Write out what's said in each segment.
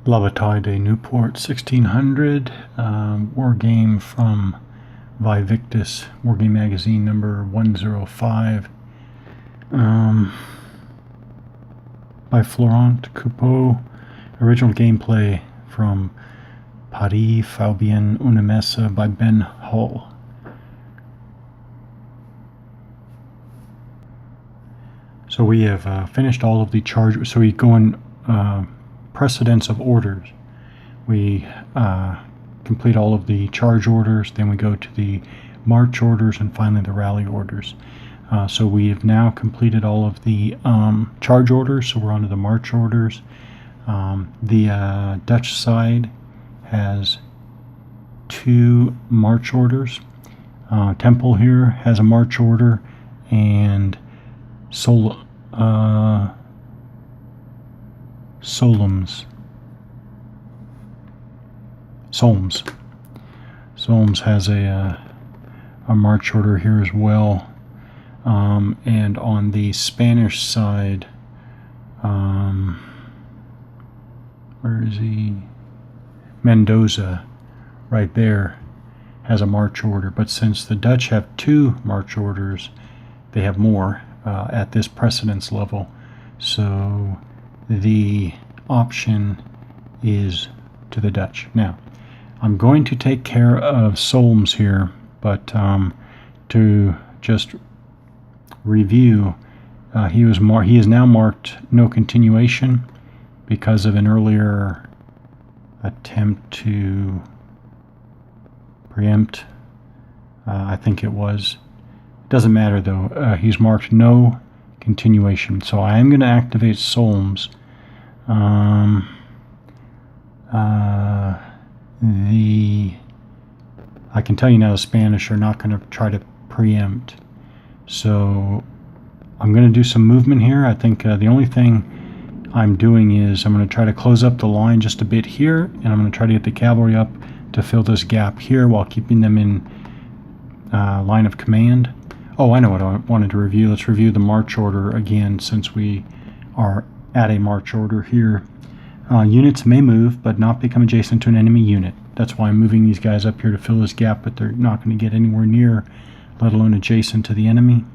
La Bataille de Nieuport 1600, war game from Vivictus, Wargame Magazine number 105, by Florent Coupeau. Original gameplay from Paris Fabian Une Messe by Ben Hull. So we have finished all of the charge. So we go in precedence of orders. We complete all of the charge orders, then we go to the march orders, and finally the rally orders. So we have now completed all of the charge orders, so we're on to the march orders. The Dutch side has 2 march orders. Temple here has a march order, and Solms has a march order here as well. And on the Spanish side, where is he? Mendoza, right there, has a march order. But since the Dutch have 2 march orders, they have more at this precedence level. So the option is to the Dutch. Now, I'm going to take care of Solms here, but to just review, he is now marked no continuation because of an earlier attempt to preempt. I think it was. It doesn't matter though. He's marked no continuation. So I am going to activate Solms. I can tell you now the Spanish are not going to try to preempt. So I'm going to do some movement here. I think the only thing I'm doing is I'm going to try to close up the line just a bit here, and I'm going to try to get the cavalry up to fill this gap here while keeping them in line of command. Oh, I know what I wanted to review. Let's review the march order again, since we are at a march order here. Units may move but not become adjacent to an enemy unit. That's why I'm moving these guys up here to fill this gap, but they're not going to get anywhere near, let alone adjacent to the enemy.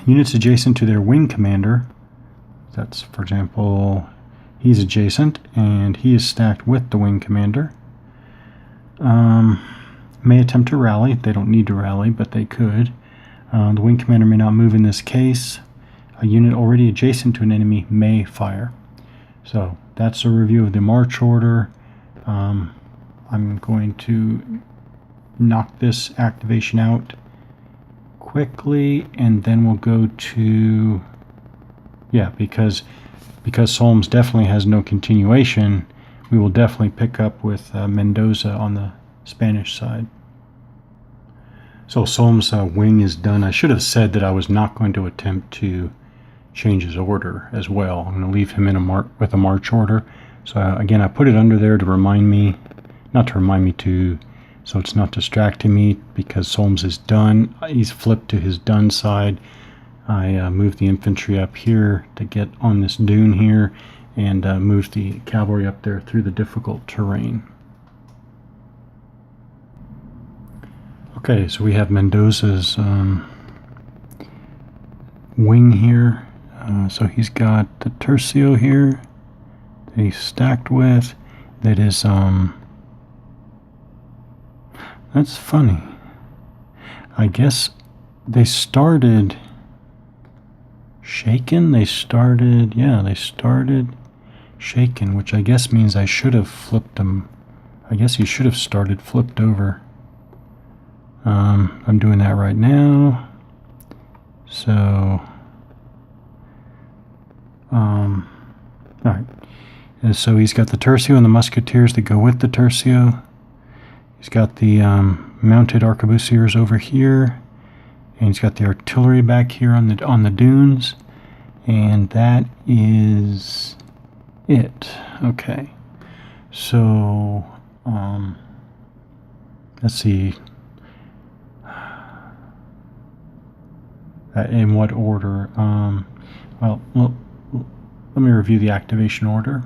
Units adjacent to their wing commander, that's, for example, he's adjacent and he is stacked with the wing commander, may attempt to rally. They don't need to rally, but they could. The wing commander may not move in this case. A unit already adjacent to an enemy may fire. So that's a review of the march order. I'm going to knock this activation out quickly, and then we'll go to, yeah, because Solms definitely has no continuation, we will definitely pick up with Mendoza on the Spanish side. So Solms' wing is done. I should have said that I was not going to attempt to change his order as well. I'm going to leave him in with a march order. So again, I put it under there to remind me, not to remind me to, so it's not distracting me, because Solms is done. He's flipped to his done side. I moved the infantry up here to get on this dune here, and moved the cavalry up there through the difficult terrain. Okay, so we have Mendoza's wing here. So he's got the tercio here that he's stacked with. That is, that's funny. I guess they started shaken. They started shaken, which I guess means I should have flipped them. I guess he should have started flipped over. I'm doing that right now. So, alright. And so he's got the tercio and the musketeers that go with the tercio. He's got the mounted arquebusiers over here, and he's got the artillery back here on the dunes, and that is it. Okay. So, let's see. In what order? Well, Let me review the activation order.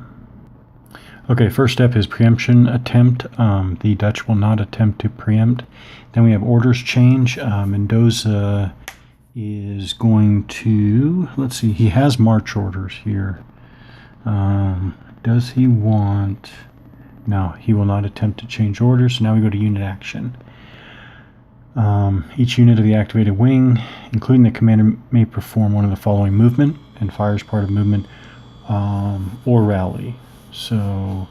Okay, first step is preemption attempt. The Dutch will not attempt to preempt. Then we have orders change. Mendoza is going to, let's see, he has march orders here. Does he want, no, he will not attempt to change orders. So now we go to unit action. Each unit of the activated wing, including the commander, may perform one of the following movement and fire as part of movement or rally. So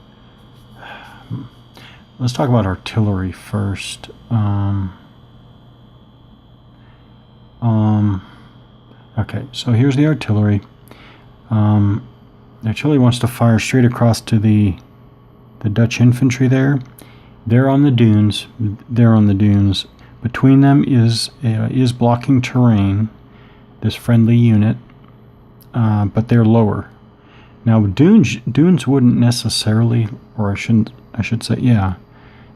let's talk about artillery first. Okay, so here's the artillery. The artillery wants to fire straight across to the Dutch infantry there. They're on the dunes. They're on the dunes. Between them is blocking terrain, this friendly unit, but they're lower. Now dunes wouldn't necessarily, or I should say, yeah,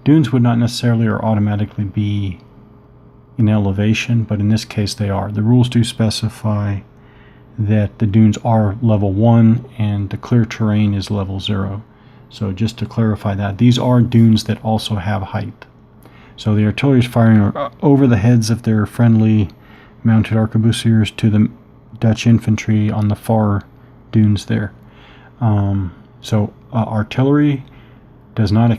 dunes would not necessarily or automatically be in elevation, but in this case they are. The rules do specify that the dunes are level 1 and the clear terrain is level 0. So just to clarify that, these are dunes that also have height. So the artillery is firing over the heads of their friendly mounted arquebusiers to the Dutch infantry on the far dunes there. Artillery does not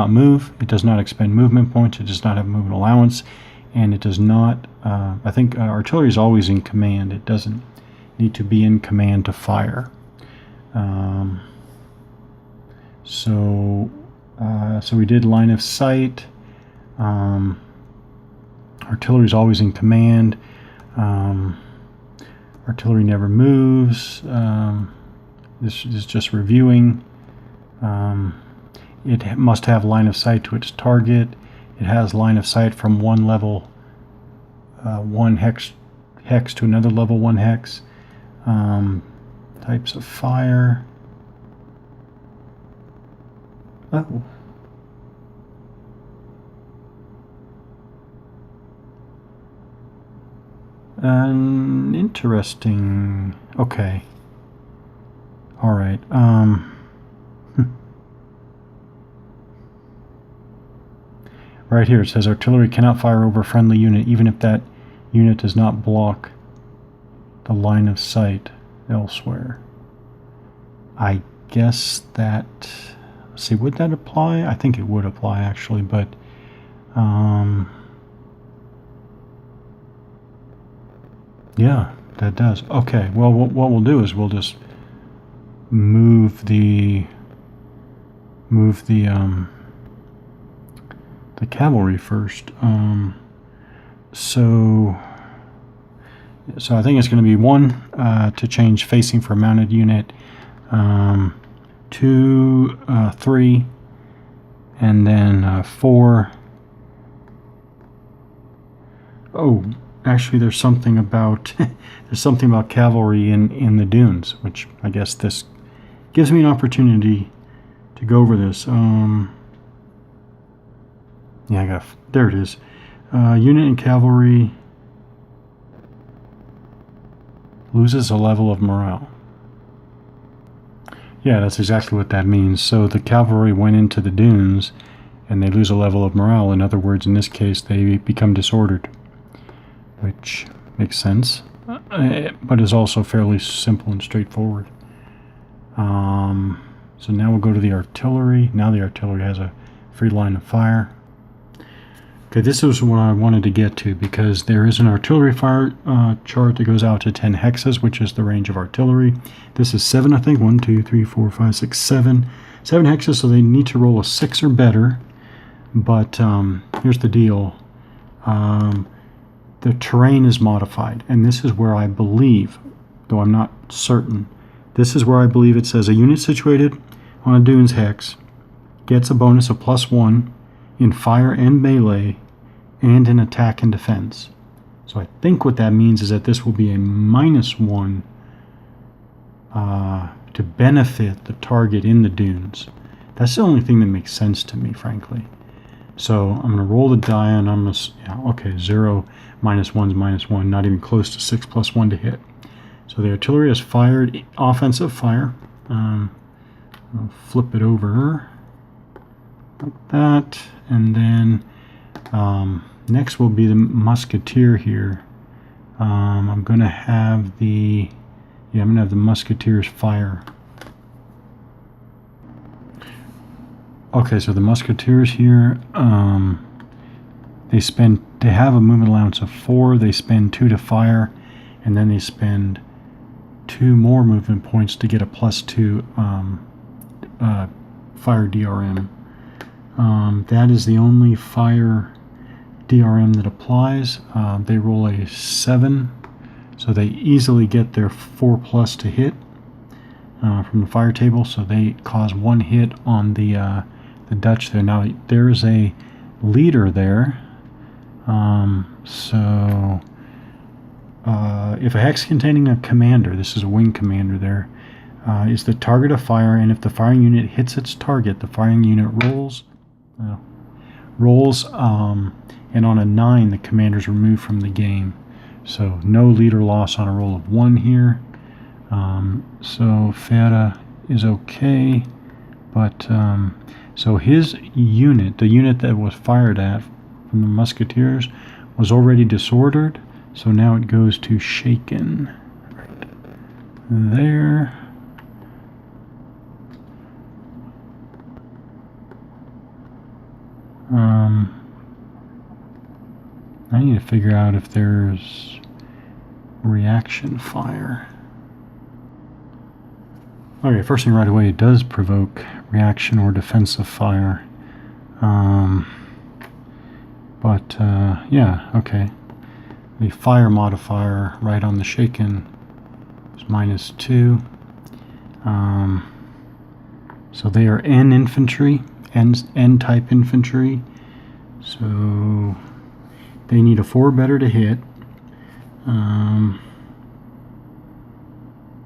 move. It does not expend movement points. It does not have movement allowance, and it does not. I think artillery is always in command. It doesn't need to be in command to fire. So we did line of sight. Artillery is always in command. Artillery never moves. This is just reviewing. It must have line of sight to its target. It has line of sight from one level 1 hex to another level 1 hex. Types of fire. Oh. Interesting. Okay. All right. Right here it says artillery cannot fire over a friendly unit even if that unit does not block the line of sight elsewhere. I guess that, let's see, would that apply? I think it would apply actually, but yeah, that does. Okay, well, what we'll do is we'll just move the cavalry first. So I think it's going to be 1 to change facing for a mounted unit, 2, 3, and then 4. Oh, actually, there's something about cavalry in the dunes, which I guess this gives me an opportunity to go over this. Yeah, there it is. Unit and cavalry loses a level of morale. Yeah, that's exactly what that means. So the cavalry went into the dunes and they lose a level of morale. In other words, in this case, they become disordered, which makes sense, but is also fairly simple and straightforward. So now we'll go to the artillery. Now the artillery has a free line of fire. Okay, this is what I wanted to get to because there is an artillery fire chart that goes out to 10 hexes, which is the range of artillery. This is 7, I think. 1, 2, 3, 4, 5, 6, 7. 7 hexes, so they need to roll a 6 or better. But here's the deal. The terrain is modified, and this is where I believe, though I'm not certain, this is where I believe it says a unit situated on a dunes hex gets a bonus of +1 in fire and melee and in attack and defense. So I think what that means is that this will be a -1 to benefit the target in the dunes. That's the only thing that makes sense to me, frankly. So I'm going to roll the die, and I'm going to, yeah, okay, 0, -1's -1, not even close to 6 + 1 to hit. So the artillery has fired offensive fire. I'll flip it over like that, and then next will be the musketeer here. I'm going to have the musketeers fire. Okay, so the musketeers here, they have a movement allowance of 4. They spend 2 to fire, and then they spend 2 more movement points to get a +2 fire DRM. That is the only fire DRM that applies. They roll a 7, so they easily get their 4+ to hit from the fire table. So they cause 1 hit on the Dutch there. Now there is a leader there. If a hex containing a commander, this is a wing commander there, is the target of fire, and if the firing unit hits its target, the firing unit rolls, and on a 9, the commander is removed from the game. So no leader loss on a roll of 1 here. So Fera is okay, but so his unit, the unit that was fired at from the musketeers, was already disordered. So now it goes to shaken right there. I need to figure out if there's reaction fire. Okay, first thing right away, it does provoke reaction or defensive fire. Yeah, okay. The fire modifier right on the shaken is -2. So they are N infantry, N-type infantry. So they need a 4 better to hit.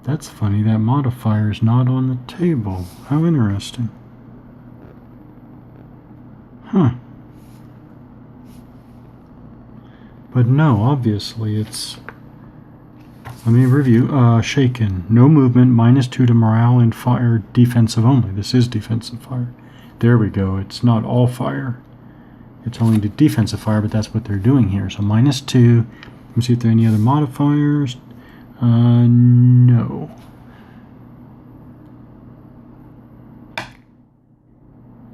That's funny, that modifier is not on the table. How interesting. Huh. But no, obviously it's... Let me review. Shaken. No movement, -2 to morale and fire, defensive only. This is defensive fire. There we go. It's not all fire. It's only the defensive fire, but that's what they're doing here. So -2. Let me see if there are any other modifiers. No.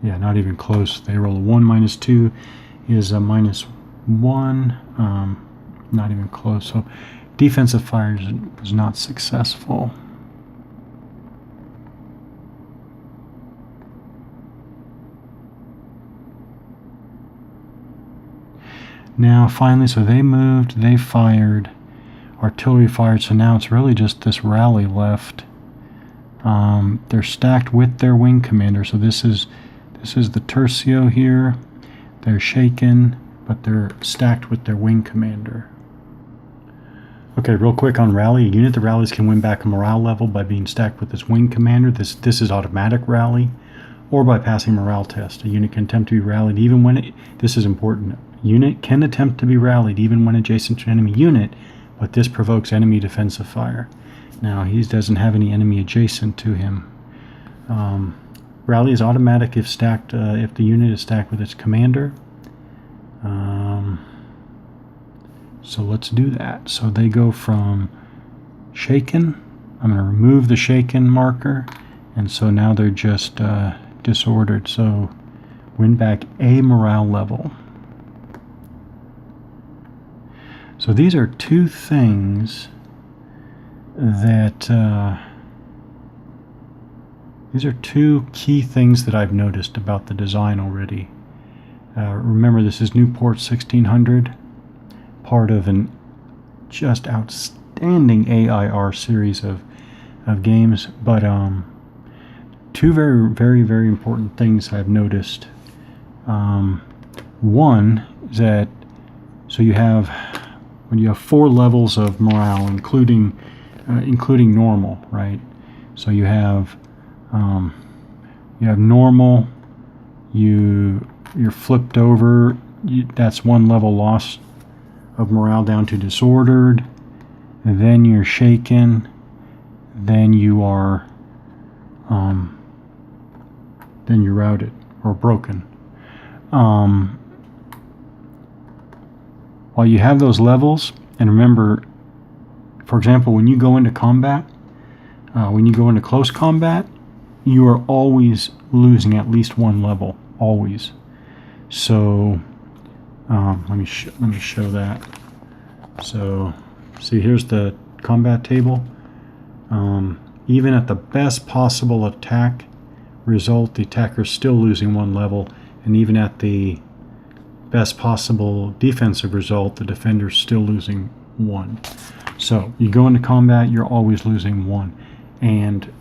Yeah, not even close. They roll a 1. -2 is a -1. Not even close. So defensive fire was not successful. Now finally, so they moved, they fired, artillery fired, so now it's really just this rally left. They're stacked with their wing commander, so this is the tercio here. They're shaken, but they're stacked with their wing commander. Okay, real quick on rally. A unit that rallies can win back a morale level by being stacked with its wing commander. This is automatic rally, or by passing morale test. A unit can attempt to be rallied even when this is important. Unit can attempt to be rallied even when adjacent to an enemy unit, but this provokes enemy defensive fire. Now he doesn't have any enemy adjacent to him. Rally is automatic if stacked. If the unit is stacked with its commander. So let's do that. So they go from shaken. I'm going to remove the shaken marker, and so now they're just disordered. So win back a morale level. So these are two things that these are two key things that I've noticed about the design already. Remember, this is Nieuport 1600, part of an just outstanding AIR series of games. But two very, very, very important things I've noticed. One is that so you have when you have 4 levels of morale, including normal, right? So you have normal. You're flipped over. That's 1 level loss of morale down to disordered. then you're shaken, then you are then you're routed or broken. While you have those levels, and remember, for example, when you go into combat, when you go into close combat, you are always losing at least one level, always. So let me show that. So see, here's the combat table. Even at the best possible attack result, the attacker is still losing one level, and even at the best possible defensive result, the defender is still losing one. So you go into combat, you're always losing one, and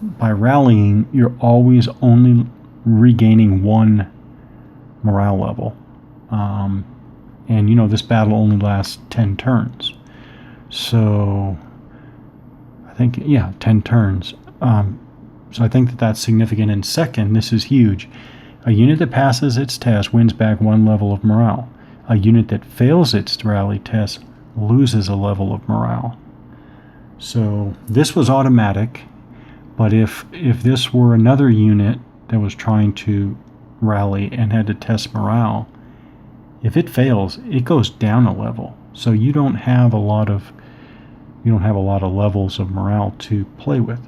by rallying, you're always only regaining one morale level. And you know, this battle only lasts 10 turns. So I think, yeah, 10 turns. So I think that that's significant. And second, this is huge. A unit that passes its test wins back one level of morale. A unit that fails its rally test loses a level of morale. So this was automatic, but if this were another unit that was trying to rally and had to test morale, if it fails, it goes down a level. So you don't have a lot of levels of morale to play with.